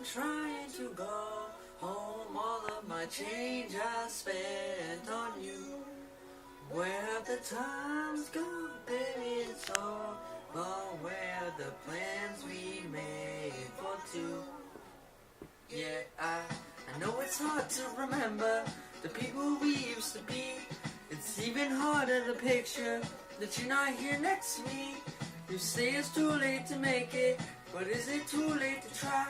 trying to go home. All of my change I spent on you. Where have the times gone, baby? It's all gone. Where are the plans we made for two? Yeah, I know it's hard to remember the people we used to be. It's even harder to picture that you're not here next to me. You say it's too late to make it, but is it too late to try?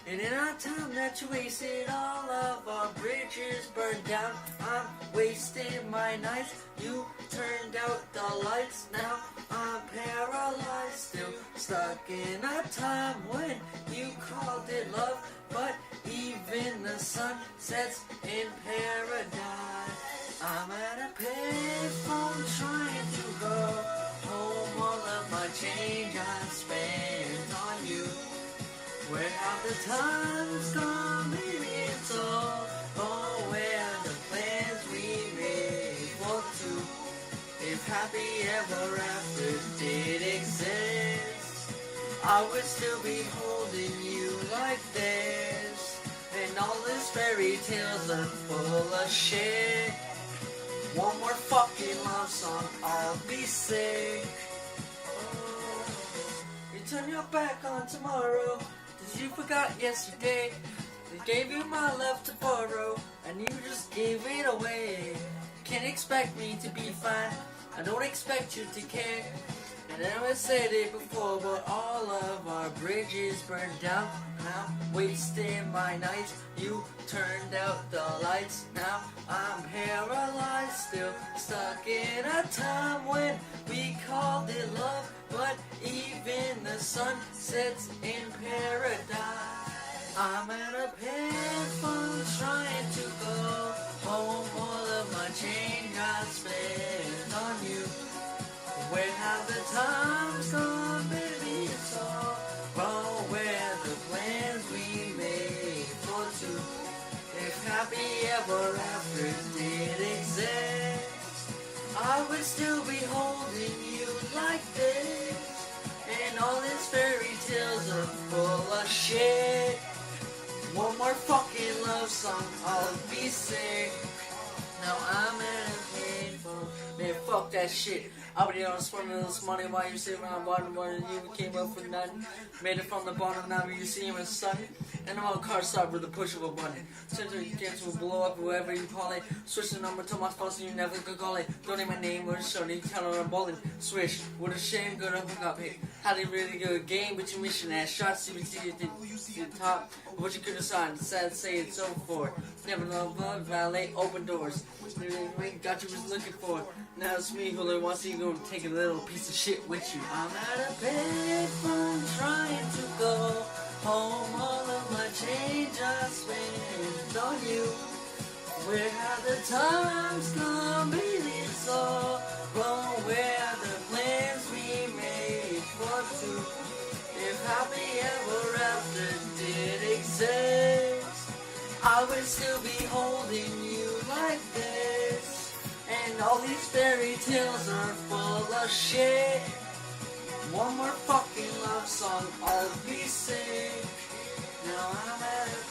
And in our time that you wasted, all of our bridges burned down. I'm wasting my nights, you turned out the lights. Now I'm paralyzed, still stuck in a time when you called it love. But even the sun sets in paradise. I'm at a payphone trying to go home. All of my change I spent on you. Where have the times gone, baby? It's all gone. Where are the plans we made for two? If happy ever after did exist, I would still be holding you like this. And all these fairy tales are full of shit. One more fucking love song, I'll be sick. You turn your back on tomorrow, 'cause you forgot yesterday. I gave you my love to borrow, and you just gave it away. Can't expect me to be fine, I don't expect you to care. And I never said it before, but all of our bridges burned down. Now wasting my nights, you turned out the lights. Now I'm paralyzed, still stuck in a time when we called it love. But even the sun sets in paradise. I'm at a payphone trying to go home. All of my change I spent on you. Where have the times gone, baby? It's all wrong. Where the plans we made for two? If happy ever after did exist, I would still be holding you like this. And all these fairy tales are full of shit. One more fucking love song, I'll be sick. Now I'm at a payphone. Man, fuck that shit. I'll be on spending this money while you sit around bottom where you came up with nothing. Made it from the bottom, now you see him as sun. And I'm on a car stop with the push of a button. Center cancer will blow up whoever you call it. Switch the number to my phone so you never could call it. Don't need my name or shorty, count on a bowling. Switch, what a shame, good up hook up hit. Had a really good game, but you mission ass shots. You see it the top of what you could have signed. Sad to say it's over for. Never know about valet, open doors. Got you was looking for. Now it's me who wants to go take a little piece of shit with you. I'm at a payphone trying to go home. All of my change I spent on you. Where have the times gone, baby? It's all wrong. Where are the plans we made for two? If happy ever after did exist, I would still be holding you like this. And all these fairy tales are full of shit. One more fucking love song, I'll be sick. Now I'm at a